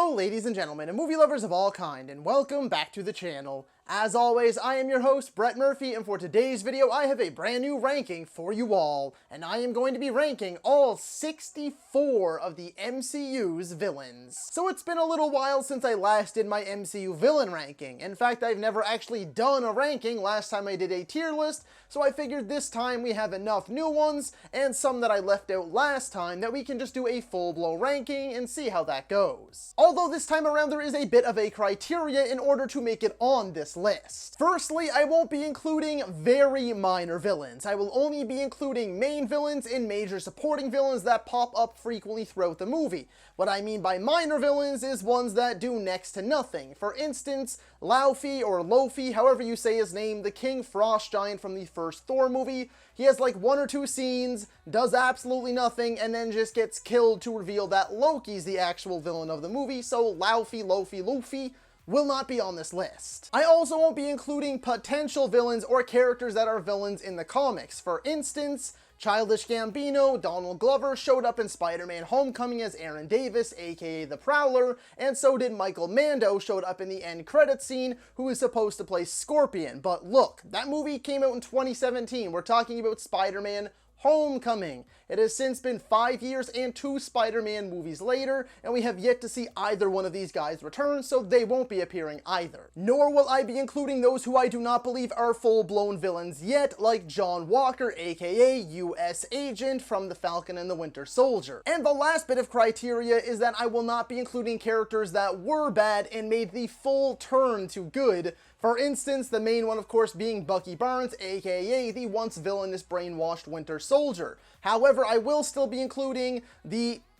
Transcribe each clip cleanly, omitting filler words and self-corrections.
Hello ladies and gentlemen and movie lovers of all kind, and welcome back to the channel. As always, I am your host, Brett Murphy, and for today's video, I have a brand new ranking for you all. And I am going to be ranking all 64 of the MCU's villains. So it's been a little while since I last did my MCU villain ranking. In fact, I've never actually done a ranking. Last time I did a tier list, so I figured this time we have enough new ones, and some that I left out last time, that we can just do a full-blown ranking and see how that goes. Although this time around there is a bit of a criteria in order to make it on this list. Firstly, I won't be including very minor villains. I will only be including main villains and major supporting villains that pop up frequently throughout the movie. What I mean by minor villains is ones that do next to nothing. For instance, Laufey or Lofi, however you say his name, the King Frost Giant from the first Thor movie. He has like one or two scenes, does absolutely nothing, and then just gets killed to reveal that Loki's the actual villain of the movie, so Laufey, Lofi, Luffy will not be on this list. I also won't be including potential villains or characters that are villains in the comics. For instance, Childish Gambino, Donald Glover, showed up in Spider-Man Homecoming as Aaron Davis, aka the Prowler, and so did Michael Mando, showed up in the end credits scene, who is supposed to play Scorpion. But look, that movie came out in 2017. We're talking about Spider-Man Homecoming. It has since been 5 years and 2 Spider-Man movies later, and we have yet to see either one of these guys return, so they won't be appearing either. Nor will I be including those who I do not believe are full-blown villains yet, like John Walker, aka US Agent from The Falcon and the Winter Soldier. And the last bit of criteria is that I will not be including characters that were bad and made the full turn to good. For instance, the main one of course being Bucky Barnes, aka the once villainous brainwashed Winter Soldier. However, I will still be including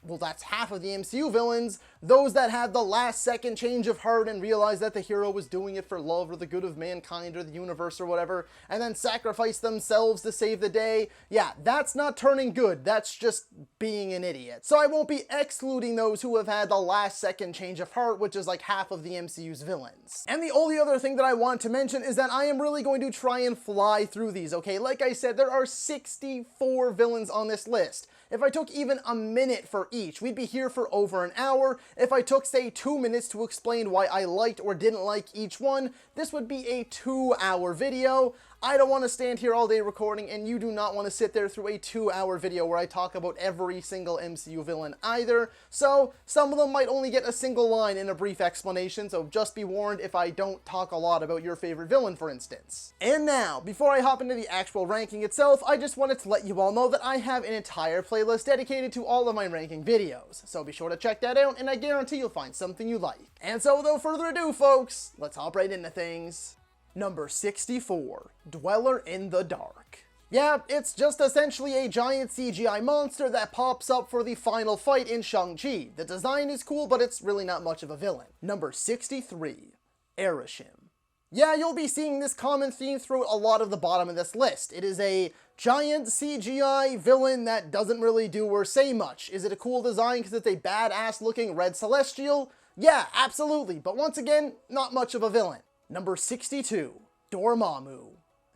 well, that's half of the MCU villains, those that had the last second change of heart and realized that the hero was doing it for love or the good of mankind or the universe or whatever, and then sacrificed themselves to save the day. Yeah, that's not turning good, that's just being an idiot. So I won't be excluding those who have had the last second change of heart, which is like half of the MCU's villains. And the only other thing that I want to mention is that I am really going to try and fly through these, okay? Like I said, there are 64 villains on this list. If I took even a minute for each, we'd be here for over an hour. If I took, say, 2 minutes to explain why I liked or didn't like each one, this would be a 2-hour video. I don't want to stand here all day recording, and you do not want to sit there through a 2-hour video where I talk about every single MCU villain either. So some of them might only get a single line in a brief explanation, so just be warned if I don't talk a lot about your favorite villain, for instance. And now, before I hop into the actual ranking itself, I just wanted to let you all know that I have an entire playlist dedicated to all of my ranking videos. So be sure to check that out, and I guarantee you'll find something you like. And so without further ado, folks, let's hop right into things. Number 64, Dweller in the Dark. Yeah, it's just essentially a giant CGI monster that pops up for the final fight in Shang-Chi. The design is cool, but it's really not much of a villain. Number 63, Arishem. Yeah, you'll be seeing this common theme throughout a lot of the bottom of this list. It is a giant CGI villain that doesn't really do or say much. Is it a cool design because it's a badass looking red celestial? Yeah, absolutely, but once again, not much of a villain. Number 62, Dormammu.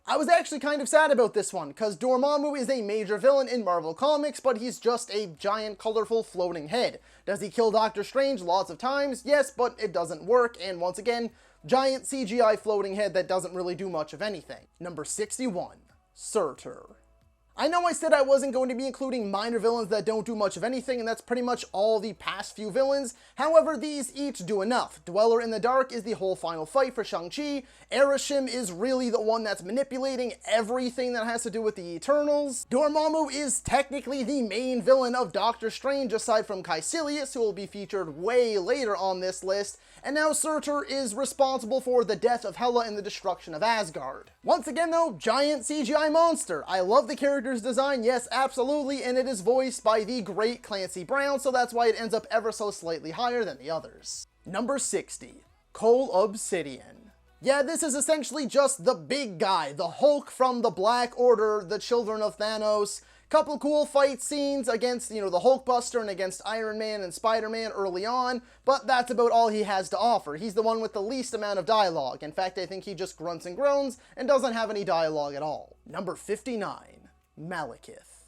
I was actually kind of sad about this one, because Dormammu is a major villain in Marvel Comics, but he's just a giant, colorful, floating head. Does he kill Doctor Strange lots of times? Yes, but it doesn't work, and once again, giant CGI floating head that doesn't really do much of anything. Number 61, Surtur. I know I said I wasn't going to be including minor villains that don't do much of anything, and that's pretty much all the past few villains. However, these each do enough. Dweller in the Dark is the whole final fight for Shang-Chi. Arishem is really the one that's manipulating everything that has to do with the Eternals. Dormammu is technically the main villain of Doctor Strange, aside from Caecilius, who will be featured way later on this list. And now Surtur is responsible for the death of Hela and the destruction of Asgard. Once again though, giant CGI monster. I love the character's design, yes, absolutely, and it is voiced by the great Clancy Brown, so that's why it ends up ever so slightly higher than the others. Number 60, Cole Obsidian. Yeah, this is essentially just the big guy, the Hulk from the Black Order, the children of Thanos. Couple cool fight scenes against, the Hulkbuster and against Iron Man and Spider-Man early on, but that's about all he has to offer. He's the one with the least amount of dialogue. In fact, I think he just grunts and groans and doesn't have any dialogue at all. Number 59, Malekith.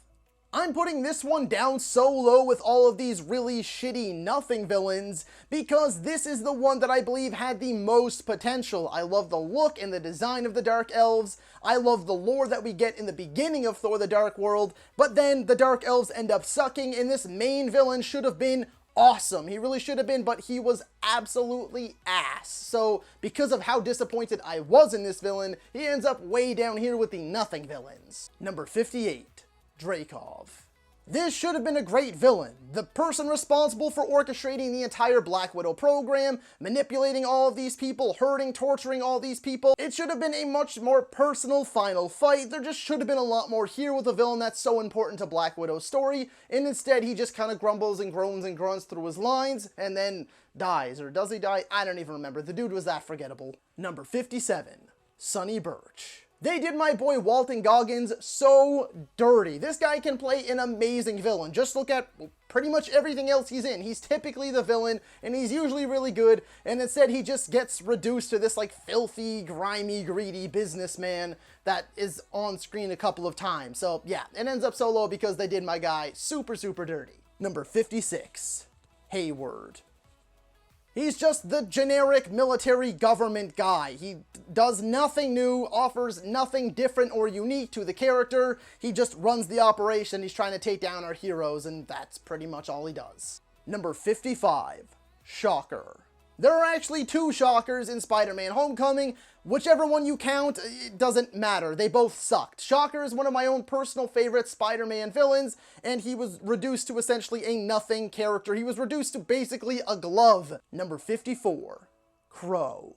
I'm putting this one down so low with all of these really shitty nothing villains because this is the one that I believe had the most potential. I love the look and the design of the Dark Elves. I love the lore that we get in the beginning of Thor the Dark World, but then the Dark Elves end up sucking and this main villain should have been awesome. He really should have been, but he was absolutely ass. So because of how disappointed I was in this villain, he ends up way down here with the nothing villains. Number 58. Dreykov. This should have been a great villain. The person responsible for orchestrating the entire Black Widow program, manipulating all of these people, hurting, torturing all these people. It should have been a much more personal final fight. There just should have been a lot more here with a villain that's so important to Black Widow's story, and instead he just kind of grumbles and groans and grunts through his lines, and then dies. Or does he die? I don't even remember. The dude was that forgettable. Number 57. Sonny Birch. They did my boy Walton Goggins so dirty. This guy can play an amazing villain. Just look at pretty much everything else he's in. He's typically the villain, and he's usually really good, and instead he just gets reduced to this like filthy, grimy, greedy businessman that is on screen a couple of times. So yeah, it ends up so low because they did my guy super, super dirty. Number 56. Hayward. He's just the generic military government guy. He does nothing new, offers nothing different or unique to the character. He just runs the operation. He's trying to take down our heroes, and that's pretty much all he does. Number 55. Shocker. There are actually two Shockers in Spider-Man Homecoming. Whichever one you count, it doesn't matter. They both sucked. Shocker is one of my own personal favorite Spider-Man villains, and he was reduced to essentially a nothing character. He was reduced to basically a glove. Number 54. Crow.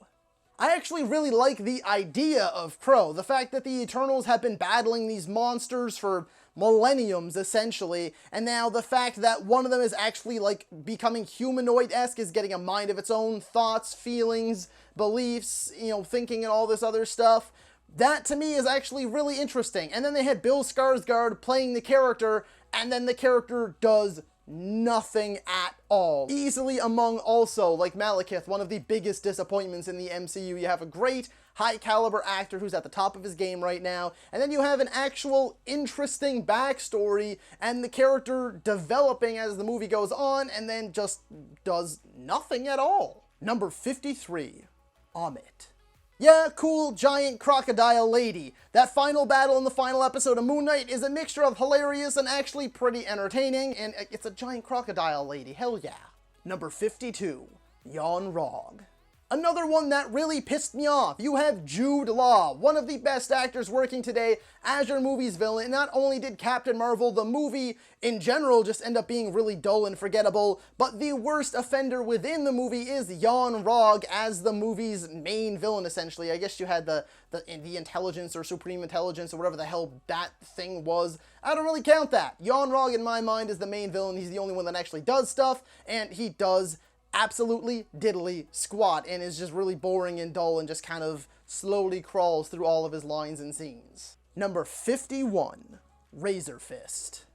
I actually really like the idea of Crow. The fact that the Eternals have been battling these monsters for millenniums, essentially, and now the fact that one of them is actually, like, becoming humanoid-esque, is getting a mind of its own, thoughts, feelings, beliefs, you know, thinking and all this other stuff. That, to me, is actually really interesting. And then they had Bill Skarsgård playing the character, and then the character does nothing at all. Easily among also, like Malekith, one of the biggest disappointments in the MCU. You have a great, high-caliber actor who's at the top of his game right now, and then you have an actual interesting backstory and the character developing as the movie goes on, and then just does nothing at all. Number 53. Ammit. Yeah, cool, giant crocodile lady. That final battle in the final episode of Moon Knight is a mixture of hilarious and actually pretty entertaining, and it's a giant crocodile lady, hell yeah. Number 52. Yon-Rogg. Another one that really pissed me off. You have Jude Law, one of the best actors working today as your movie's villain. Not only did Captain Marvel, the movie in general, just end up being really dull and forgettable, but the worst offender within the movie is Yon-Rogg as the movie's main villain, essentially. I guess you had the intelligence or supreme intelligence or whatever the hell that thing was. I don't really count that. Yon-Rogg, in my mind, is the main villain. He's the only one that actually does stuff, and he does absolutely diddly squat and is just really boring and dull and just kind of slowly crawls through all of his lines and scenes. Number 51. Razor Fist.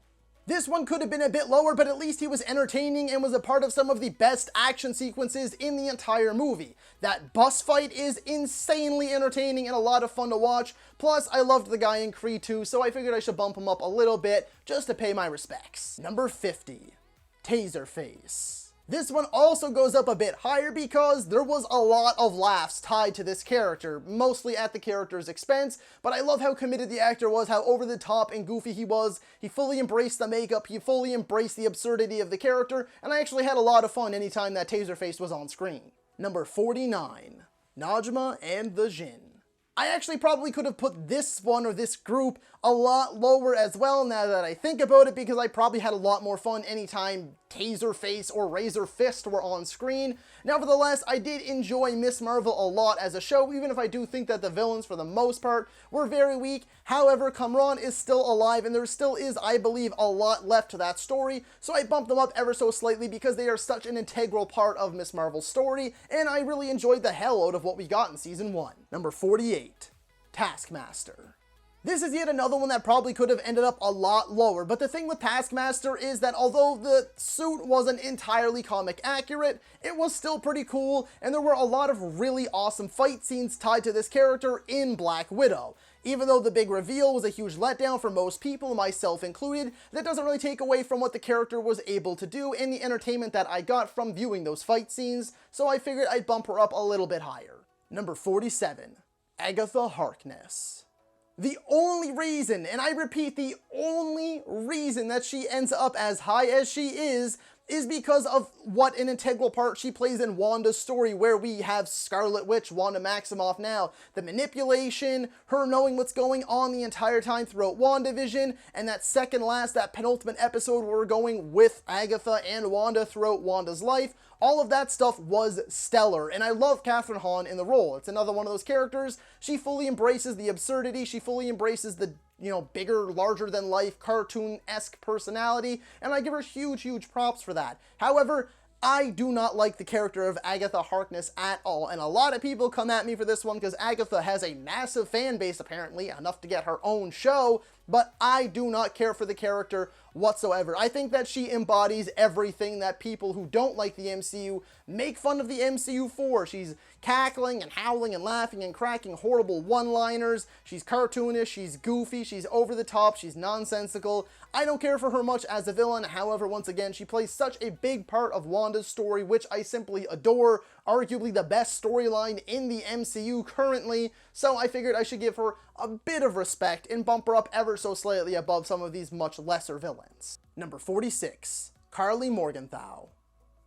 This one could have been a bit lower, but at least he was entertaining and was a part of some of the best action sequences in the entire movie. That bus fight is insanely entertaining and a lot of fun to watch. Plus, I loved the guy in Creed 2, so I figured I should bump him up a little bit just to pay my respects. Number 50. Taserface. This one also goes up a bit higher because there was a lot of laughs tied to this character, mostly at the character's expense, but I love how committed the actor was, how over the top and goofy he was. He fully embraced the makeup, he fully embraced the absurdity of the character, and I actually had a lot of fun anytime that Taserface was on screen. Number 49. Najma and the Djinn. I actually probably could have put this one or this group a lot lower as well now that I think about it, because I probably had a lot more fun anytime Taserface or Razor Fist were on screen. Nevertheless, I did enjoy Ms. Marvel a lot as a show, even if I do think that the villains for the most part were very weak. However, Kamran is still alive and there still is, I believe, a lot left to that story, so I bumped them up ever so slightly because they are such an integral part of Ms. Marvel's story, and I really enjoyed the hell out of what we got in Season 1. Number 48. Taskmaster. This is yet another one that probably could have ended up a lot lower, but the thing with Taskmaster is that although the suit wasn't entirely comic accurate, it was still pretty cool, and there were a lot of really awesome fight scenes tied to this character in Black Widow. Even though the big reveal was a huge letdown for most people, myself included, that doesn't really take away from what the character was able to do and the entertainment that I got from viewing those fight scenes, so I figured I'd bump her up a little bit higher. Number 47, Agatha Harkness. The only reason, and I repeat, the only reason that she ends up as high as she is because of what an integral part she plays in Wanda's story, where we have Scarlet Witch, Wanda Maximoff now. The manipulation, her knowing what's going on the entire time throughout WandaVision, and that penultimate episode where we're going with Agatha and Wanda throughout Wanda's life. All of that stuff was stellar, and I love Kathryn Hahn in the role. It's another one of those characters. She fully embraces the absurdity, she fully embraces the bigger, larger-than-life, cartoon-esque personality, and I give her huge props for that. However, I do not like the character of Agatha Harkness at all, and a lot of people come at me for this one because Agatha has a massive fan base, apparently, enough to get her own show, but I do not care for the character whatsoever. I think that she embodies everything that people who don't like the MCU make fun of the MCU for. She's cackling and howling and laughing and cracking horrible one-liners. She's cartoonish, she's goofy, she's over the top, she's nonsensical. I don't care for her much as a villain. However, once again, she plays such a big part of Wanda's story, which I simply adore. Arguably the best storyline in the MCU currently, so I figured I should give her a bit of respect and bump her up ever so slightly above some of these much lesser villains. Number 46, Karli Morgenthau.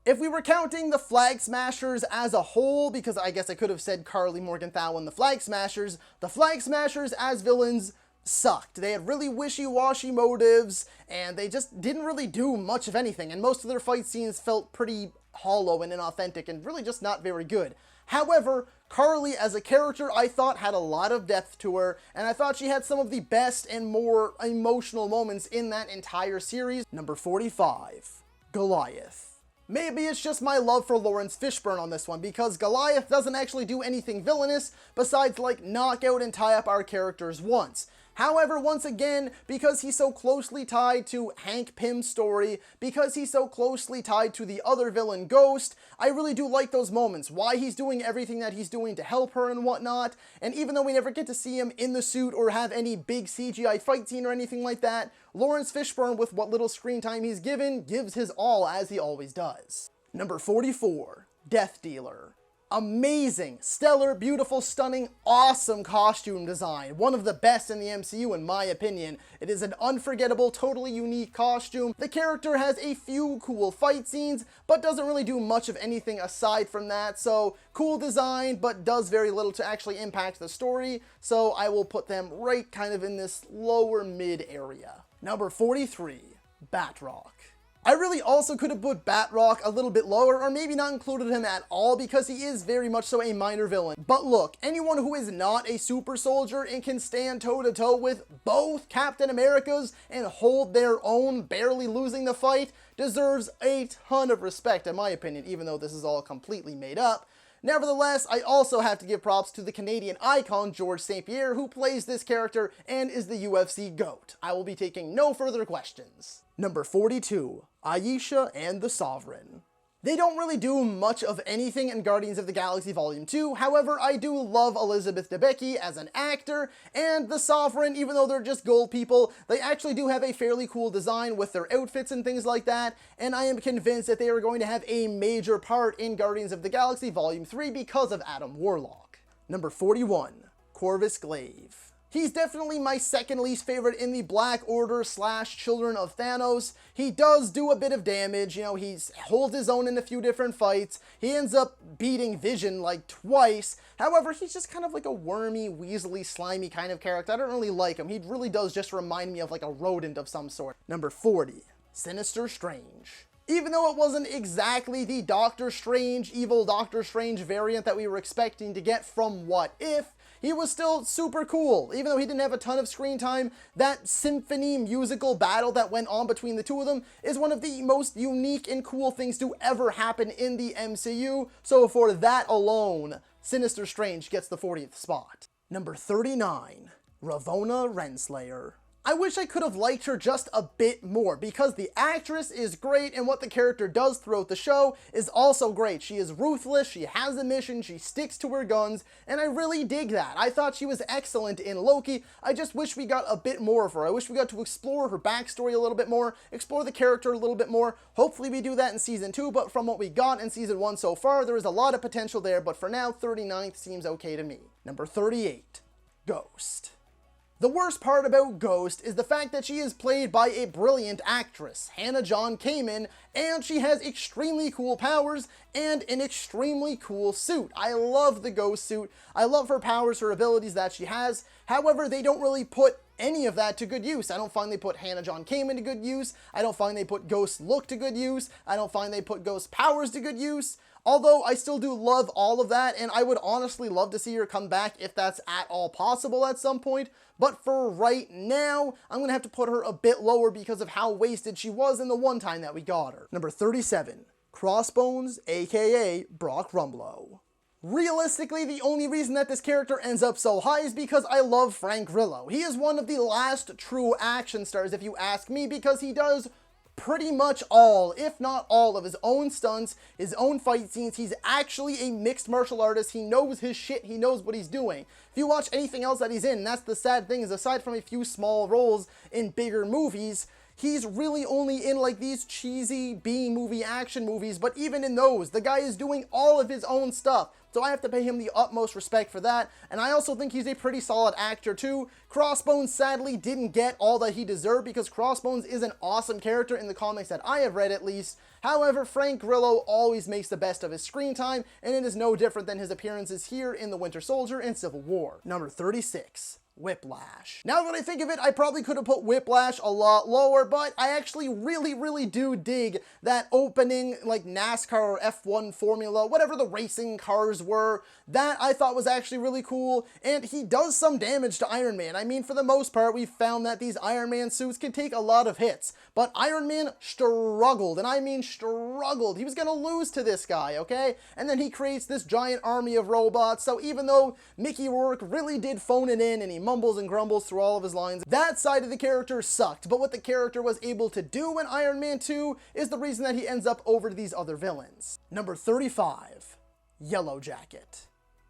If we were counting the Flag Smashers as a whole, because I guess I could have said Karli Morgenthau and the Flag Smashers as villains sucked. They had really wishy-washy motives, and they just didn't really do much of anything, and most of their fight scenes felt pretty hollow and inauthentic and really just not very good. However, Karli as a character I thought had a lot of depth to her, and I thought she had some of the best and more emotional moments in that entire series. Number 45, Goliath. Maybe it's just my love for Lawrence Fishburne on this one, because Goliath doesn't actually do anything villainous besides like knock out and tie up our characters once. However, once again, because he's so closely tied to Hank Pym's story, because he's so closely tied to the other villain Ghost, I really do like those moments, why he's doing everything that he's doing to help her and whatnot, and even though we never get to see him in the suit or have any big CGI fight scene or anything like that, Lawrence Fishburne, with what little screen time he's given, gives his all as he always does. Number 44, Death Dealer. Amazing, stellar, beautiful, stunning, awesome costume design. One of the best in the MCU in my opinion. It is an unforgettable, totally unique costume. The character has a few cool fight scenes, but doesn't really do much of anything aside from that. So, cool design, but does very little to actually impact the story. So I will put them right kind of in this lower mid area. Number 43, Batroc. I really also could have put Batroc a little bit lower, or maybe not included him at all, because he is very much so a minor villain. But look, anyone who is not a super soldier and can stand toe-to-toe with both Captain Americas and hold their own, barely losing the fight, deserves a ton of respect, in my opinion, even though this is all completely made up. Nevertheless, I also have to give props to the Canadian icon George St. Pierre, who plays this character and is the UFC GOAT. I will be taking no further questions. Number 42, Ayesha and the Sovereign. They don't really do much of anything in Guardians of the Galaxy Volume 2, however, I do love Elizabeth Debicki as an actor, and the Sovereign, even though they're just gold people, they actually do have a fairly cool design with their outfits and things like that, and I am convinced that they are going to have a major part in Guardians of the Galaxy Volume 3 because of Adam Warlock. Number 41, Corvus Glaive. He's definitely my second least favorite in the Black Order / Children of Thanos. He does do a bit of damage, he holds his own in a few different fights. He ends up beating Vision like twice. However, he's just kind of like a wormy, weaselly, slimy kind of character. I don't really like him. He really does just remind me of like a rodent of some sort. Number 40, Sinister Strange. Even though it wasn't exactly the Doctor Strange, evil Doctor Strange variant that we were expecting to get from What If, he was still super cool. Even though he didn't have a ton of screen time, that symphony musical battle that went on between the two of them is one of the most unique and cool things to ever happen in the MCU. So for that alone, Sinister Strange gets the 40th spot. Number 39, Ravonna Renslayer. I wish I could have liked her just a bit more, because the actress is great and what the character does throughout the show is also great. She is ruthless, she has a mission, she sticks to her guns, and I really dig that. I thought she was excellent in Loki. I just wish we got a bit more of her. I wish we got to explore her backstory a little bit more, explore the character a little bit more. Hopefully we do that in season 2, but from what we got in season 1 so far, there is a lot of potential there, but for now, 39th seems okay to me. Number 38, Ghost. The worst part about Ghost is the fact that she is played by a brilliant actress, Hannah John Kamen, and she has extremely cool powers and an extremely cool suit. I love the Ghost suit. I love her powers, her abilities that she has. However, they don't really put any of that to good use. I don't find they put Hannah John Kamen to good use. I don't find they put Ghost's look to good use. I don't find they put Ghost's powers to good use. Although I still do love all of that, and I would honestly love to see her come back if that's at all possible at some point. But for right now, I'm going to have to put her a bit lower because of how wasted she was in the one time that we got her. Number 37, Crossbones, aka Brock Rumlow. Realistically, the only reason that this character ends up so high is because I love Frank Grillo. He is one of the last true action stars, if you ask me, because he does pretty much all, if not all, of his own stunts, his own fight scenes. He's actually a mixed martial artist. He knows his shit. He knows what he's doing. If you watch anything else that he's in, and that's the sad thing, is aside from a few small roles in bigger movies, he's really only in like these cheesy B-movie action movies, but even in those, the guy is doing all of his own stuff. So I have to pay him the utmost respect for that, and I also think he's a pretty solid actor too. Crossbones sadly didn't get all that he deserved because Crossbones is an awesome character in the comics that I have read at least. However, Frank Grillo always makes the best of his screen time, and it is no different than his appearances here in The Winter Soldier and Civil War. Number 36. Whiplash. Now that I think of it, I probably could have put Whiplash a lot lower, but I actually really do dig that opening, like NASCAR or F1 formula, whatever the racing cars were. That I thought was actually really cool, and he does some damage to Iron Man. I mean, for the most part, we've found that these Iron Man suits can take a lot of hits, but Iron Man struggled, and I mean struggled. He was gonna lose to this guy, okay? And then he creates this giant army of robots, so even though Mickey Rourke really did phone it in, and he mumbles and grumbles through all of his lines, that side of the character sucked, but what the character was able to do in Iron Man 2 is the reason that he ends up over these other villains. Number 35, Yellow Jacket.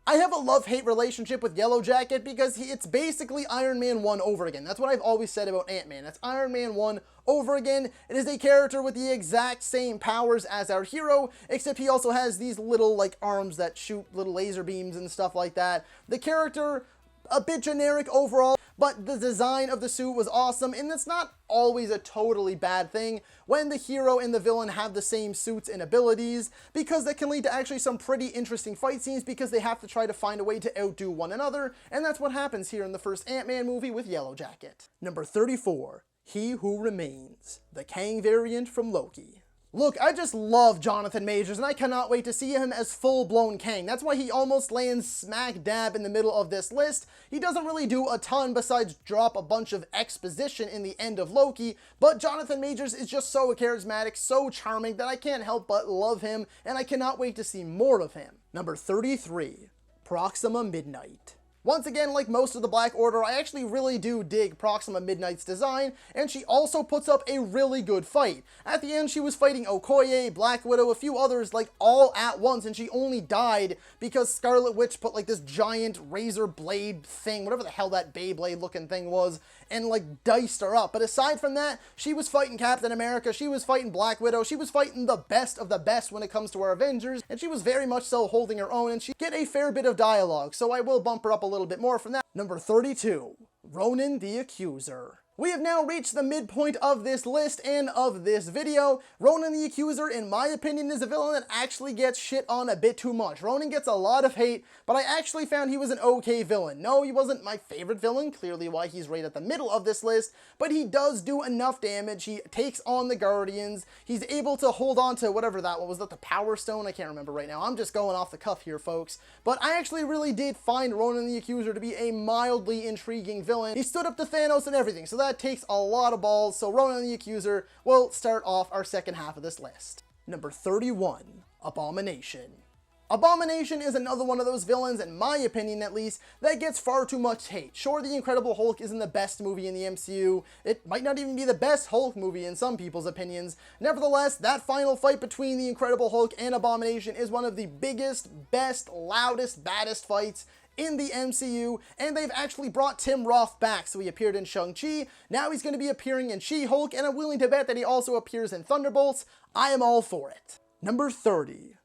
I have a love-hate relationship with Yellow Jacket because it's basically Iron Man 1 over again. That's what I've always said about Ant-Man. It's Iron Man 1 over again. It is a character with the exact same powers as our hero, except he also has these little, like, arms that shoot little laser beams and stuff like that. The character, a bit generic overall, but the design of the suit was awesome, and it's not always a totally bad thing when the hero and the villain have the same suits and abilities, because that can lead to actually some pretty interesting fight scenes because they have to try to find a way to outdo one another, and that's what happens here in the first Ant-Man movie with Yellow Jacket. Number 34, He Who Remains, the Kang variant from Loki. Look, I just love Jonathan Majors, and I cannot wait to see him as full-blown Kang. That's why he almost lands smack dab in the middle of this list. He doesn't really do a ton besides drop a bunch of exposition in the end of Loki, but Jonathan Majors is just so charismatic, so charming, that I can't help but love him, and I cannot wait to see more of him. Number 33, Proxima Midnight. Once again, like most of the Black Order, I actually really do dig Proxima Midnight's design, and she also puts up a really good fight. At the end, she was fighting Okoye, Black Widow, a few others, like, all at once, and she only died because Scarlet Witch put, like, this giant razor blade thing, whatever the hell that Beyblade looking thing was, and, like, diced her up. But aside from that, she was fighting Captain America, she was fighting Black Widow, she was fighting the best of the best when it comes to our Avengers, and she was very much so holding her own, and she get a fair bit of dialogue, so I will bump her up a little bit more from that. Number 32, Ronan the Accuser. We have now reached the midpoint of this list and of this video. Ronan the Accuser, in my opinion, is a villain that actually gets shit on a bit too much. Ronan gets a lot of hate, but I actually found he was an okay villain. No, he wasn't my favorite villain, clearly why he's right at the middle of this list, but he does do enough damage. He takes on the Guardians. He's able to hold on to whatever that was. That the Power Stone? I can't remember right now. I'm just going off the cuff here, folks. But I actually really did find Ronan the Accuser to be a mildly intriguing villain. He stood up to Thanos and everything, so that takes a lot of balls, so Ronan the Accuser will start off our second half of this list. Number 31, Abomination. Abomination is another one of those villains, in my opinion at least, that gets far too much hate. Sure, The Incredible Hulk isn't the best movie in the MCU. It might not even be the best Hulk movie in some people's opinions. Nevertheless, that final fight between The Incredible Hulk and Abomination is one of the biggest, best, loudest, baddest fights in the MCU, and they've actually brought Tim Roth back. So he appeared in Shang-Chi, now he's going to be appearing in She-Hulk, and I'm willing to bet that he also appears in Thunderbolts. I am all for it. Number 30.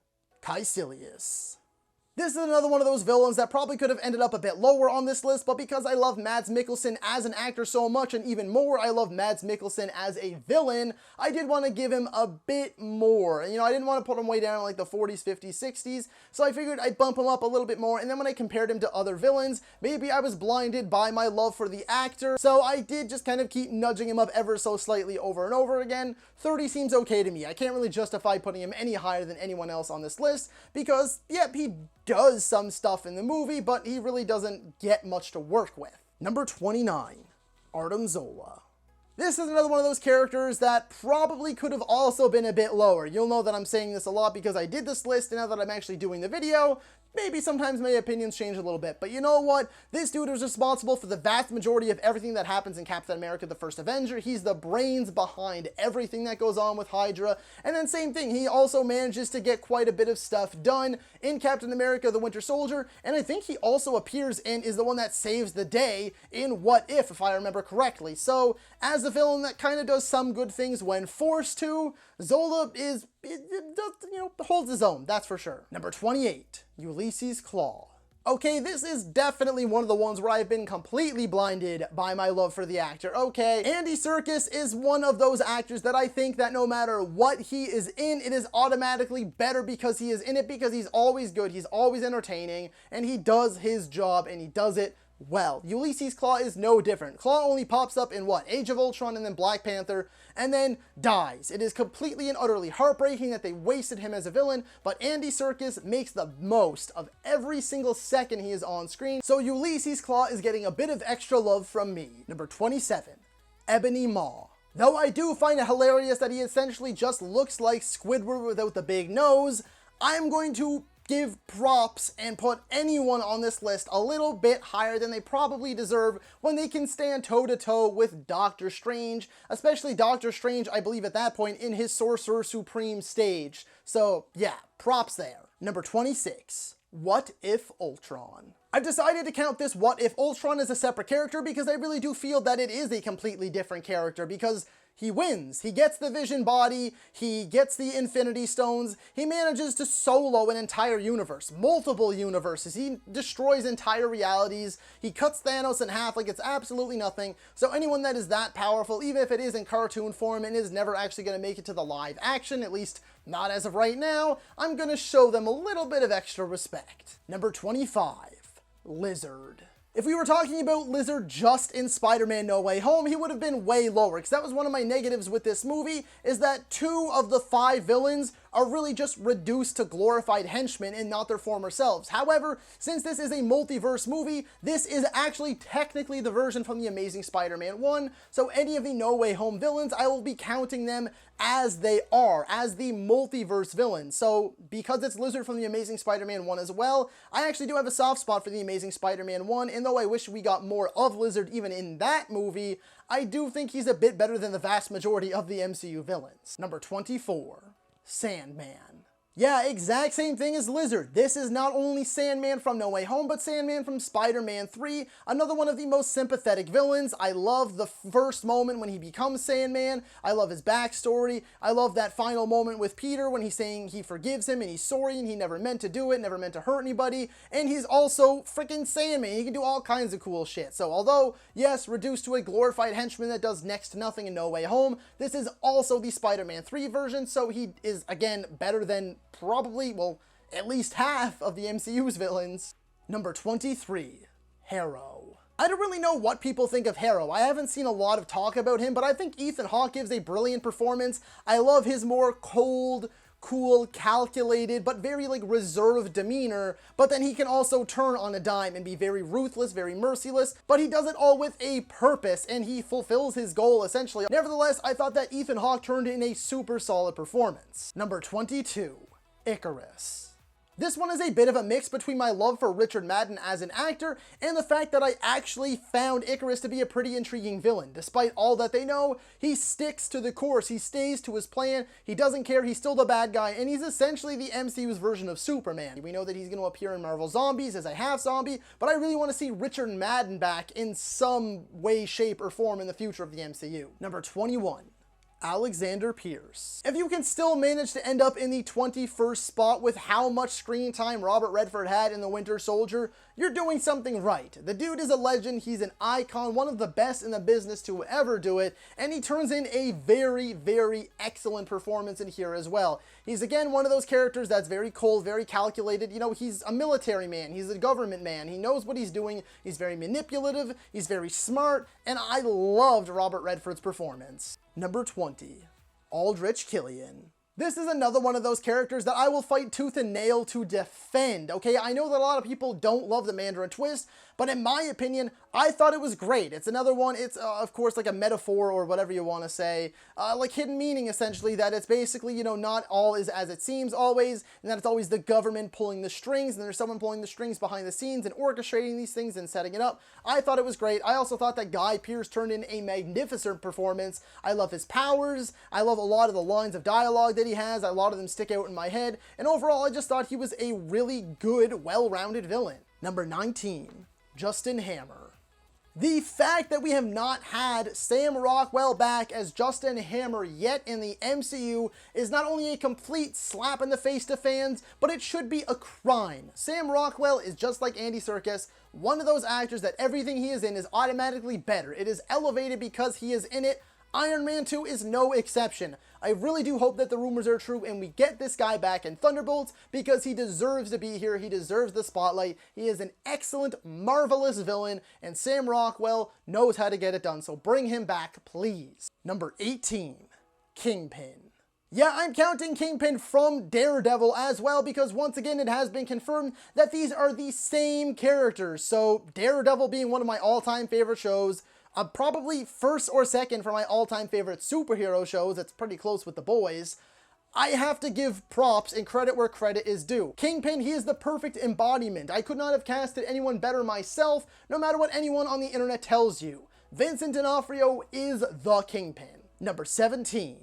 Caecilius. This is another one of those villains that probably could have ended up a bit lower on this list, but because I love Mads Mikkelsen as an actor so much, and even more, I love Mads Mikkelsen as a villain, I did want to give him a bit more. And, I didn't want to put him way down in like the 40s, 50s, 60s, so I figured I'd bump him up a little bit more, and then when I compared him to other villains, maybe I was blinded by my love for the actor, so I did just kind of keep nudging him up ever so slightly over and over again. 30 seems okay to me. I can't really justify putting him any higher than anyone else on this list, because, yep, he does some stuff in the movie, but he really doesn't get much to work with. Number 29, Artem Zola. This is another one of those characters that probably could have also been a bit lower. You'll know that I'm saying this a lot because I did this list, and now that I'm actually doing the video, maybe sometimes my opinions change a little bit. But you know what? This dude is responsible for the vast majority of everything that happens in Captain America: The First Avenger. He's the brains behind everything that goes on with Hydra. And then same thing, he also manages to get quite a bit of stuff done in Captain America: The Winter Soldier. And I think he also appears and is the one that saves the day in What If I remember correctly. So as a villain that kind of does some good things when forced to, Zola holds his own, that's for sure. Number 28, Ulysses Klaue. Okay, this is definitely one of the ones where I've been completely blinded by my love for the actor. Okay, Andy Serkis is one of those actors that I think that no matter what he is in, it is automatically better because he is in it, because he's always good, he's always entertaining, and he does his job, and he does it well. Ulysses Klaue is no different. Klaue only pops up in what? Age of Ultron and then Black Panther, and then dies. It is completely and utterly heartbreaking that they wasted him as a villain, but Andy Serkis makes the most of every single second he is on screen, so Ulysses Klaue is getting a bit of extra love from me. Number 27, Ebony Maw. Though I do find it hilarious that he essentially just looks like Squidward without the big nose, I'm going to give props and put anyone on this list a little bit higher than they probably deserve when they can stand toe-to-toe with Doctor Strange, especially Doctor Strange, I believe at that point, in his Sorcerer Supreme stage. So yeah, props there. Number 26, What If Ultron. I've decided to count this What If Ultron as a separate character because I really do feel that it is a completely different character, because he wins. He gets the Vision body, he gets the Infinity Stones, he manages to solo an entire universe, multiple universes, he destroys entire realities, he cuts Thanos in half like it's absolutely nothing. So anyone that is that powerful, even if it is in cartoon form and is never actually going to make it to the live action, at least not as of right now, I'm going to show them a little bit of extra respect. Number 25, Lizard. If we were talking about Lizard just in Spider-Man No Way Home, he would have been way lower, because that was one of my negatives with this movie, is that 2 of the 5 villains are really just reduced to glorified henchmen and not their former selves. However, since this is a multiverse movie, this is actually technically the version from the Amazing Spider-Man 1, so any of the No Way Home villains, I will be counting them as they are, as the multiverse villains. So because it's Lizard from the Amazing Spider-Man 1 as well, I actually do have a soft spot for the Amazing Spider-Man 1, and though I wish we got more of Lizard even in that movie, I do think he's a bit better than the vast majority of the MCU villains. Number 24, Sandman. Yeah, exact same thing as Lizard. This is not only Sandman from No Way Home, but Sandman from Spider-Man 3, another one of the most sympathetic villains. I love the first moment when he becomes Sandman. I love his backstory. I love that final moment with Peter when he's saying he forgives him and he's sorry and he never meant to do it, never meant to hurt anybody. And he's also freaking Sandman. He can do all kinds of cool shit. So although, yes, reduced to a glorified henchman that does next to nothing in No Way Home, this is also the Spider-Man 3 version, so he is, again, better than probably, well, at least half of the MCU's villains. Number 23, Harrow. I don't really know what people think of Harrow. I haven't seen a lot of talk about him, but I think Ethan Hawke gives a brilliant performance. I love his more cold, cool, calculated, but very reserved demeanor, but then he can also turn on a dime and be very ruthless, very merciless, but he does it all with a purpose, and he fulfills his goal essentially. Nevertheless, I thought that Ethan Hawke turned in a super solid performance. Number 22, Icarus. This one is a bit of a mix between my love for Richard Madden as an actor and the fact that I actually found Icarus to be a pretty intriguing villain. Despite all that they know, he sticks to the course, he stays to his plan, he doesn't care, he's still the bad guy, and he's essentially the MCU's version of Superman. We know that he's going to appear in Marvel Zombies as a half-zombie, but I really want to see Richard Madden back in some way, shape, or form in the future of the MCU. Number 21. Alexander Pierce. If you can still manage to end up in the 21st spot with how much screen time Robert Redford had in The Winter Soldier, you're doing something right. The dude is a legend, he's an icon, one of the best in the business to ever do it, and he turns in a very, very excellent performance in here as well. He's again one of those characters that's very cold, very calculated. You know, he's a military man, he's a government man, he knows what he's doing, he's very manipulative, he's very smart, and I loved Robert Redford's performance. Number 20, Aldrich Killian. This is another one of those characters that I will fight tooth and nail to defend, okay? I know that a lot of people don't love the Mandarin twist, but in my opinion, I thought it was great. It's another one, it's of course like a metaphor or whatever you want to say, like hidden meaning essentially, that it's basically, you know, not all is as it seems always, and that it's always the government pulling the strings, and there's someone pulling the strings behind the scenes and orchestrating these things and setting it up. I thought it was great. I also thought that Guy Pearce turned in a magnificent performance. I love his powers. I love a lot of the lines of dialogue that he has. A lot of them stick out in my head, and overall I just thought he was a really good, well-rounded villain. Number 19. Justin Hammer. The fact that we have not had Sam Rockwell back as Justin Hammer yet in the MCU is not only a complete slap in the face to fans, but it should be a crime. Sam Rockwell is just like Andy Serkis, one of those actors that everything he is in is automatically better. It is elevated because he is in it. Iron Man 2 is no exception. I really do hope that the rumors are true and we get this guy back in Thunderbolts because he deserves to be here. He deserves the spotlight. He is an excellent, marvelous villain, and Sam Rockwell knows how to get it done, so bring him back, please. Number 18, Kingpin. Yeah, I'm counting Kingpin from Daredevil as well because once again it has been confirmed that these are the same characters. So Daredevil being one of my all-time favorite shows, probably first or second for my all-time favorite superhero shows. It's pretty close with The Boys. I have to give props and credit where credit is due. Kingpin, he is the perfect embodiment. I could not have casted anyone better myself, no matter what anyone on the internet tells you. Vincent D'Onofrio is the Kingpin. Number 17,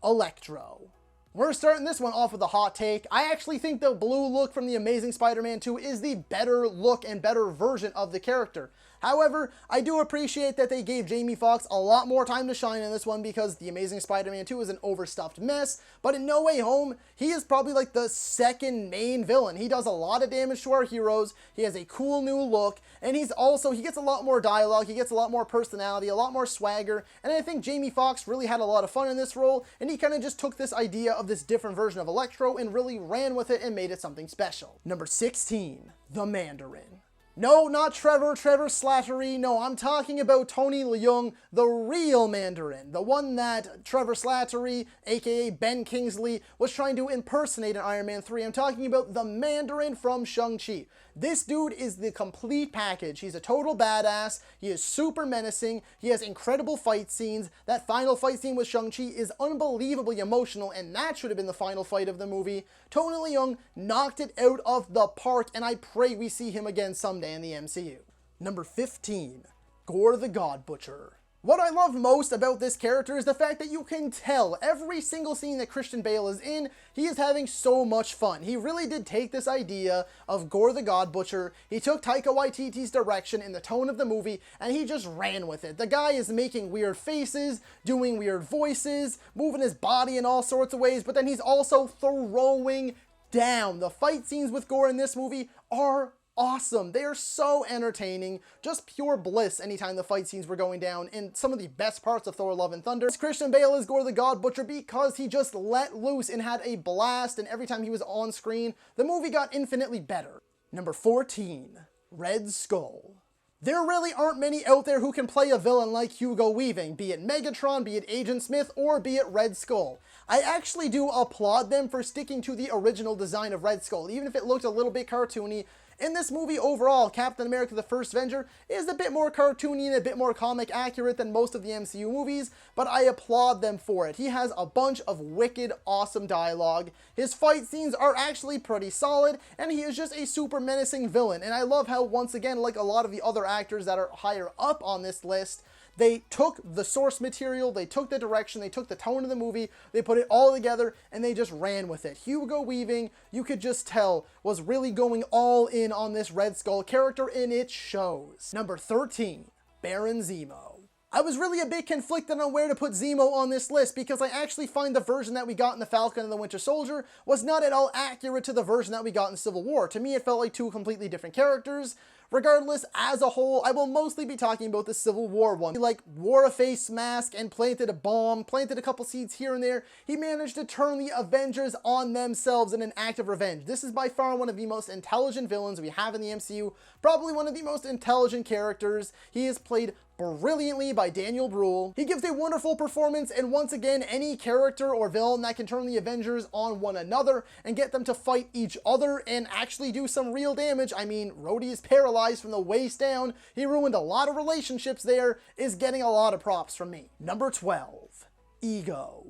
Electro. We're starting this one off with a hot take. I actually think the blue look from The Amazing Spider-Man 2 is the better look and better version of the character. However, I do appreciate that they gave Jamie Foxx a lot more time to shine in this one because The Amazing Spider-Man 2 is an overstuffed mess, but in No Way Home, he is probably like the second main villain. He does a lot of damage to our heroes, he has a cool new look, and he gets a lot more dialogue, he gets a lot more personality, a lot more swagger, and I think Jamie Foxx really had a lot of fun in this role, and he kind of just took this idea of this different version of Electro and really ran with it and made it something special. Number 16, the Mandarin. No, not Trevor Slattery. No, I'm talking about Tony Leung, the real Mandarin. The one that Trevor Slattery, aka Ben Kingsley, was trying to impersonate in Iron Man 3. I'm talking about the Mandarin from Shang-Chi. This dude is the complete package. He's a total badass. He is super menacing. He has incredible fight scenes. That final fight scene with Shang-Chi is unbelievably emotional, and that should have been the final fight of the movie. Tony Leung knocked it out of the park, and I pray we see him again someday in the MCU. Number 15, Gorr the God Butcher. What I love most about this character is the fact that you can tell every single scene that Christian Bale is in, he is having so much fun. He really did take this idea of Gorr the God Butcher, he took Taika Waititi's direction in the tone of the movie, and he just ran with it. The guy is making weird faces, doing weird voices, moving his body in all sorts of ways, but then he's also throwing down. The fight scenes with Gorr in this movie are awesome. They are so entertaining, just pure bliss anytime the fight scenes were going down in some of the best parts of Thor Love and Thunder. Christian Bale is Gorr the God Butcher because he just let loose and had a blast, and every time he was on screen, the movie got infinitely better. Number 14, Red Skull. There really aren't many out there who can play a villain like Hugo Weaving, be it Megatron, be it Agent Smith, or be it Red Skull. I actually do applaud them for sticking to the original design of Red Skull. Even if it looked a little bit cartoony, In this movie overall, Captain America the First Avenger is a bit more cartoony and a bit more comic accurate than most of the MCU movies, but I applaud them for it. He has a bunch of wicked, awesome dialogue. His fight scenes are actually pretty solid, and he is just a super menacing villain. And I love how, once again, like a lot of the other actors that are higher up on this list, they took the source material, they took the direction, they took the tone of the movie, they put it all together, and they just ran with it. Hugo Weaving, you could just tell, was really going all in on this Red Skull character, and it shows. Number 13, Baron Zemo. I was really a bit conflicted on where to put Zemo on this list because I actually find the version that we got in The Falcon and the Winter Soldier was not at all accurate to the version that we got in Civil War. To me, it felt like two completely different characters. Regardless, as a whole, I will mostly be talking about the Civil War one. He wore a face mask and planted a bomb, planted a couple seeds here and there. He managed to turn the Avengers on themselves in an act of revenge. This is by far one of the most intelligent villains we have in the MCU, probably one of the most intelligent characters. He is played brilliantly by Daniel Bruhl. He gives a wonderful performance, and once again, any character or villain that can turn the Avengers on one another and get them to fight each other and actually do some real damage. I mean, Rhodey is paralyzed from the waist down. He ruined a lot of relationships there, is getting a lot of props from me. Number 12, Ego.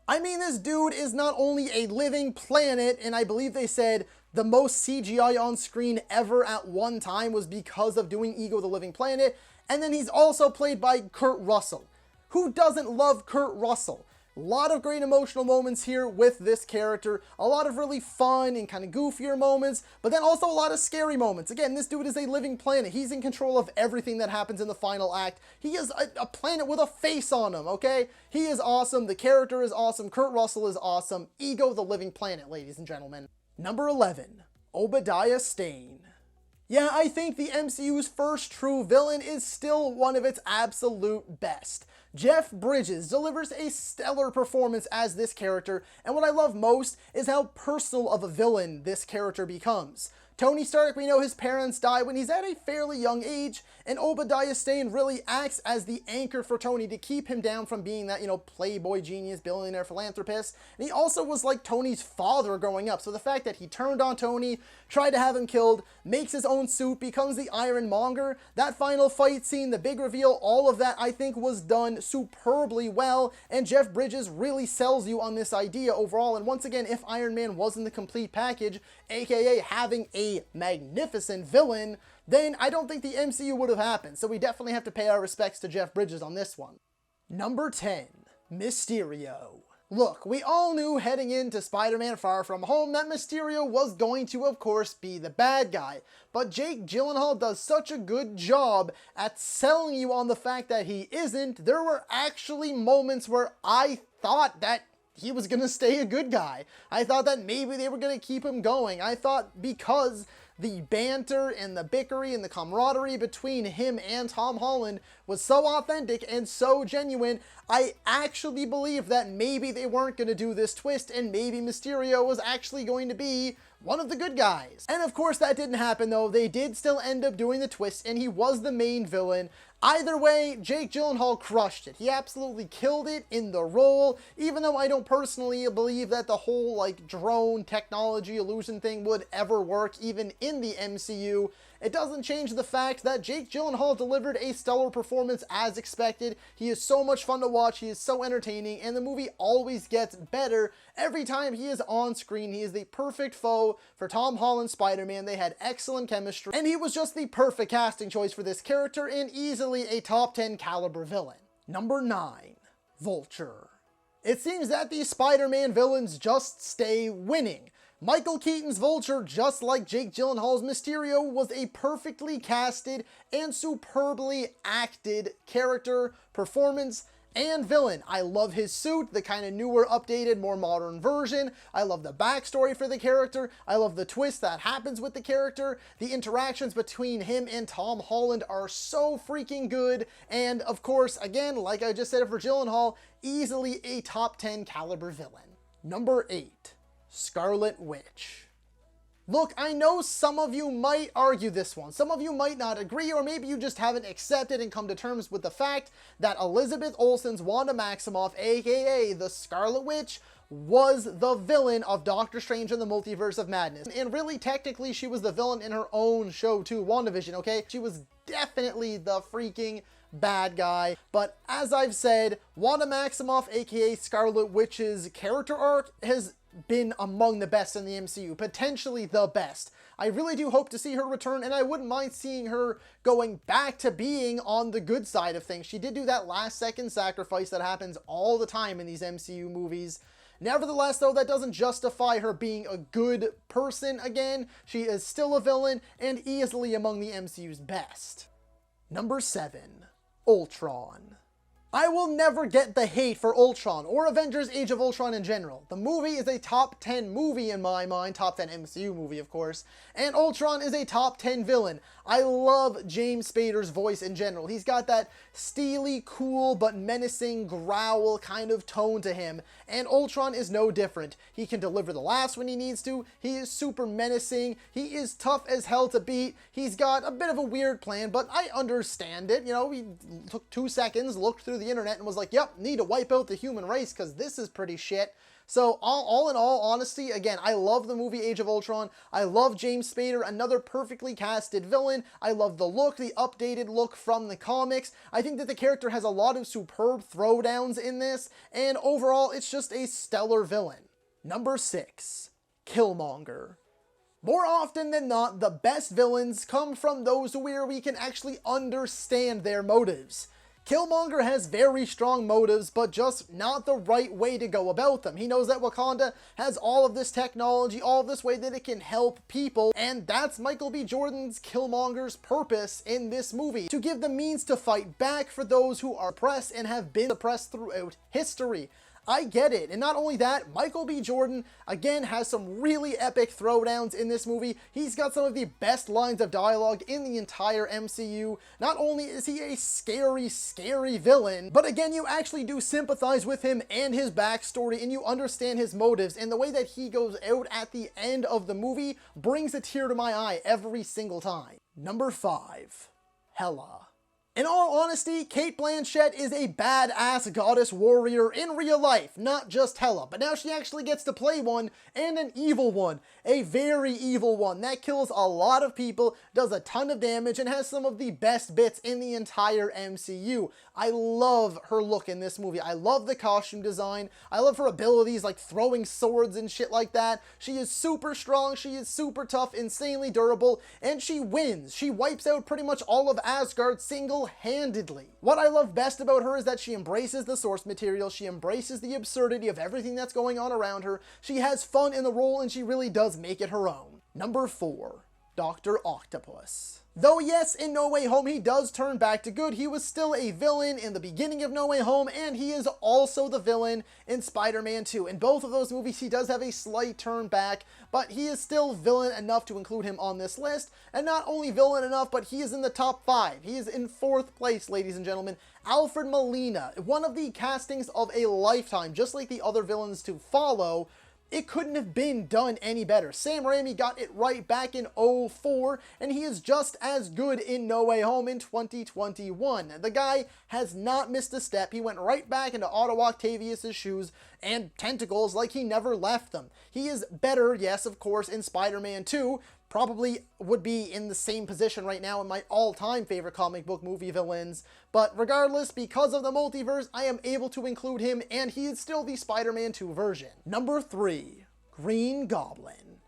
I mean, this dude is not only a living planet, and I believe they said the most CGI on screen ever at one time was because of doing Ego the Living Planet. And then he's also played by Kurt Russell. Who doesn't love Kurt Russell? A lot of great emotional moments here with this character. A lot of really fun and kind of goofier moments, but then also a lot of scary moments. Again, this dude is a living planet. He's in control of everything that happens in the final act. He is a planet with a face on him, okay? He is awesome. The character is awesome. Kurt Russell is awesome. Ego the Living Planet, ladies and gentlemen. Number 11, Obadiah Stane. Yeah, I think the MCU's first true villain is still one of its absolute best. Jeff Bridges delivers a stellar performance as this character, and what I love most is how personal of a villain this character becomes. Tony Stark, we know his parents die when he's at a fairly young age, and Obadiah Stane really acts as the anchor for Tony to keep him down from being that, playboy genius, billionaire philanthropist. And he also was like Tony's father growing up, so the fact that he turned on Tony, tried to have him killed, makes his own suit, becomes the Ironmonger, that final fight scene, the big reveal, all of that I think was done superbly well, and Jeff Bridges really sells you on this idea overall. And once again, if Iron Man wasn't the complete package, aka having a magnificent villain, then I don't think the MCU would have happened. So we definitely have to pay our respects to Jeff Bridges on this one. Number 10, Mysterio. Look, we all knew heading into Spider-Man Far From Home that Mysterio was going to, of course, be the bad guy. But Jake Gyllenhaal does such a good job at selling you on the fact that he isn't. There were actually moments where I thought that he was going to stay a good guy. I thought that maybe they were going to keep him going. I thought because the banter and the bickery and the camaraderie between him and Tom Holland was so authentic and so genuine, I actually believed that maybe they weren't going to do this twist and maybe Mysterio was actually going to be one of the good guys. And of course that didn't happen though. They did still end up doing the twist and he was the main villain. Either way, Jake Gyllenhaal crushed it. He absolutely killed it in the role, even though I don't personally believe that the whole drone technology illusion thing would ever work even in the MCU. It doesn't change the fact that Jake Gyllenhaal delivered a stellar performance as expected. He is so much fun to watch, he is so entertaining, and the movie always gets better every time he is on screen. He is the perfect foe for Tom Holland's Spider-Man. They had excellent chemistry, and he was just the perfect casting choice for this character and easily a top 10 caliber villain. Number 9, Vulture. It seems that these Spider-Man villains just stay winning. Michael Keaton's Vulture, just like Jake Gyllenhaal's Mysterio, was a perfectly casted and superbly acted character, performance, and villain. I love his suit, the kind of newer, updated, more modern version. I love the backstory for the character. I love the twist that happens with the character. The interactions between him and Tom Holland are so freaking good. And of course, again, like I just said for Gyllenhaal, easily a top 10 caliber villain. Number 8. Scarlet Witch. Look, I know some of you might argue this one. Some of you might not agree, or maybe you just haven't accepted and come to terms with the fact that Elizabeth Olsen's Wanda Maximoff, aka the Scarlet Witch, was the villain of Doctor Strange in the Multiverse of Madness. And really, technically, she was the villain in her own show too, WandaVision, okay? She was definitely the freaking bad guy. But as I've said, Wanda Maximoff, aka Scarlet Witch's character arc has been among the best in the MCU, potentially the best. I really do hope to see her return, and I wouldn't mind seeing her going back to being on the good side of things. She did do that last-second sacrifice that happens all the time in these MCU movies. Nevertheless, though, that doesn't justify her being a good person again. She is still a villain, and easily among the MCU's best. Number 7. Ultron. I will never get the hate for Ultron, or Avengers Age of Ultron in general. The movie is a top 10 movie in my mind, top 10 MCU movie of course, and Ultron is a top 10 villain. I love James Spader's voice in general. He's got that steely, cool, but menacing growl kind of tone to him, and Ultron is no different. He can deliver the laughs when he needs to, he is super menacing, he is tough as hell to beat, he's got a bit of a weird plan, but I understand it. You know, he took 2 seconds, looked through the internet and was like, yep, need to wipe out the human race because this is pretty shit. So all in all honesty, again, I love the movie Age of Ultron. I love James Spader, another perfectly casted villain. I love the look, the updated look from the comics. I think that the character has a lot of superb throwdowns in this, and overall, it's just a stellar villain. Number 6. Killmonger. More often than not, the best villains come from those where we can actually understand their motives. Killmonger has very strong motives, but just not the right way to go about them. He knows that Wakanda has all of this technology, all of this way that it can help people, and that's Michael B. Jordan's Killmonger's purpose in this movie, to give the means to fight back for those who are oppressed and have been oppressed throughout history. I get it. And not only that, Michael B. Jordan, again, has some really epic throwdowns in this movie. He's got some of the best lines of dialogue in the entire MCU. Not only is he a scary, scary villain, but again, you actually do sympathize with him and his backstory, and you understand his motives, and the way that he goes out at the end of the movie brings a tear to my eye every single time. Number 5. Hela. In all honesty, Cate Blanchett is a badass goddess warrior in real life, not just Hela, but now she actually gets to play one, and an evil one, a very evil one that kills a lot of people, does a ton of damage, and has some of the best bits in the entire MCU. I love her look in this movie. I love the costume design. I love her abilities like throwing swords and shit like that. She is super strong, she is super tough, insanely durable, and she wins. She wipes out pretty much all of Asgard single-handedly. What I love best about her is that she embraces the source material, she embraces the absurdity of everything that's going on around her, she has fun in the role, and she really does make it her own. Number 4. Dr. Octopus. Though yes, in No Way Home he does turn back to good, he was still a villain in the beginning of No Way Home, and he is also the villain in Spider-Man 2. In both of those movies he does have a slight turn back, but he is still villain enough to include him on this list, and not only villain enough, but he is in the top 5. He is in 4th place, ladies and gentlemen. Alfred Molina, one of the castings of a lifetime, just like the other villains to follow. It couldn't have been done any better. Sam Raimi got it right back in 2004, and he is just as good in No Way Home in 2021. The guy has not missed a step. He went right back into Otto Octavius' shoes and tentacles like he never left them. He is better, yes, of course, in Spider-Man 2, probably would be in the same position right now in my all-time favorite comic book movie villains, but regardless, because of the multiverse, I am able to include him, and he is still the Spider-Man 2 version. Number 3. Green Goblin.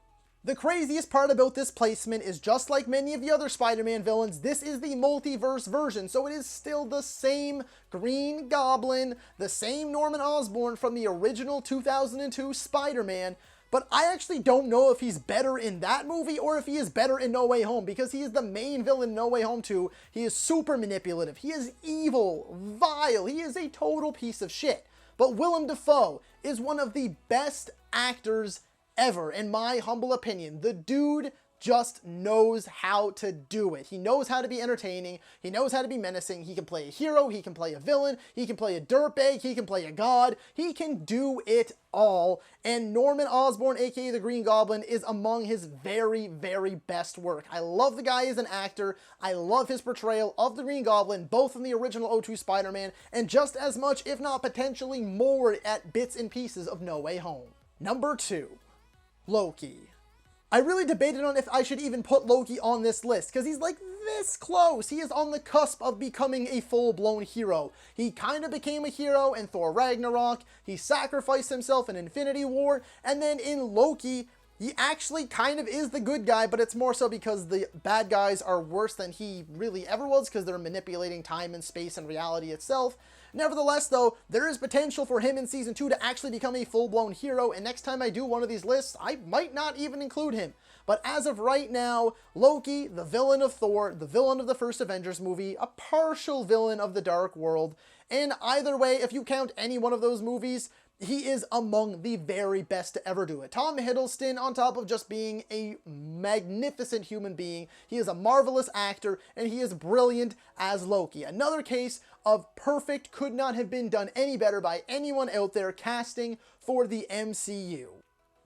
The craziest part about this placement is, just like many of the other Spider-Man villains, this is the multiverse version, so it is still the same Green Goblin, the same Norman Osborn from the original 2002 Spider-Man, but I actually don't know if he's better in that movie or if he is better in No Way Home, because he is the main villain in No Way Home 2. He is super manipulative. He is evil, vile. He is a total piece of shit. But Willem Dafoe is one of the best actors ever, in my humble opinion. The dude just knows how to do it. He knows how to be entertaining. He knows how to be menacing. He can play a hero. He can play a villain. He can play a dirtbag. He can play a god. He can do it all. And Norman Osborn, aka the Green Goblin, is among his very, very best work. I love the guy as an actor. I love his portrayal of the Green Goblin, both in the original '02 Spider-Man, and just as much, if not potentially more, at bits and pieces of No Way Home. Number 2, Loki. I really debated on if I should even put Loki on this list, because he's like this close. He is on the cusp of becoming a full-blown hero. He kind of became a hero in Thor Ragnarok, he sacrificed himself in Infinity War, and then in Loki, he actually kind of is the good guy, but it's more so because the bad guys are worse than he really ever was, because they're manipulating time and space and reality itself. Nevertheless, though, there is potential for him in Season 2 to actually become a full-blown hero, and next time I do one of these lists, I might not even include him. But as of right now, Loki, the villain of Thor, the villain of the first Avengers movie, a partial villain of the Dark World, and either way, if you count any one of those movies, he is among the very best to ever do it. Tom Hiddleston, on top of just being a magnificent human being, he is a marvelous actor, and he is brilliant as Loki. Another case of perfect, could not have been done any better by anyone out there casting for the MCU.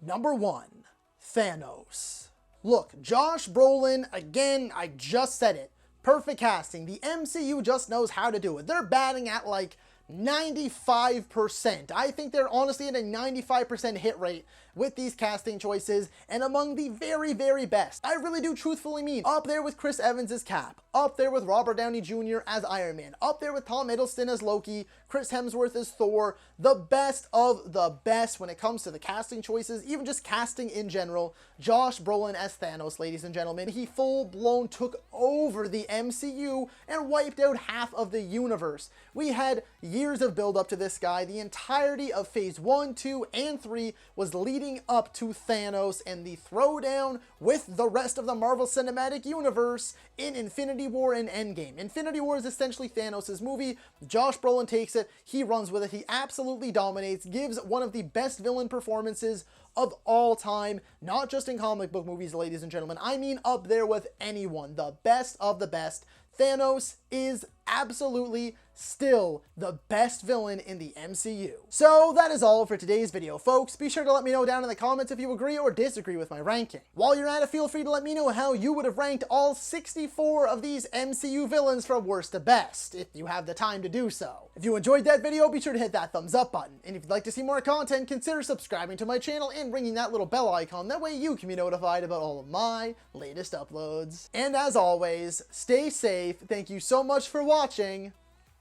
Number 1, Thanos. Look, Josh Brolin, again, I just said it, perfect casting. The MCU just knows how to do it. They're batting at like 95%. I think they're honestly at a 95% hit rate with these casting choices, and among the very, very best. I really do truthfully mean up there with Chris Evans as Cap, up there with Robert Downey Jr. as Iron Man, up there with Tom Hiddleston as Loki, Chris Hemsworth as Thor, the best of the best when it comes to the casting choices, even just casting in general. Josh Brolin as Thanos, ladies and gentlemen. He full-blown took over the MCU and wiped out half of the universe. We had years of build-up to this guy. The entirety of Phase 1, 2, and 3 was leading up to Thanos and the throwdown with the rest of the Marvel Cinematic Universe in Infinity War and Endgame. Infinity War is essentially Thanos' movie. Josh Brolin takes it, he runs with it, he absolutely dominates, gives one of the best villain performances of all time, not just in comic book movies, ladies and gentlemen. I mean up there with anyone, the best of the best. Thanos is absolutely still the best villain in the MCU. So that is all for today's video, folks. Be sure to let me know down in the comments if you agree or disagree with my ranking. While you're at it, feel free to let me know how you would have ranked all 64 of these MCU villains from worst to best, if you have the time to do so. If you enjoyed that video, be sure to hit that thumbs up button. And if you'd like to see more content, consider subscribing to my channel and ringing that little bell icon. That way you can be notified about all of my latest uploads. And as always, stay safe. Thank you so much for watching.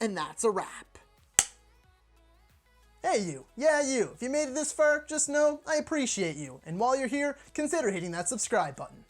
And that's a wrap. Hey you, yeah you, if you made it this far, just know I appreciate you. And while you're here, consider hitting that subscribe button.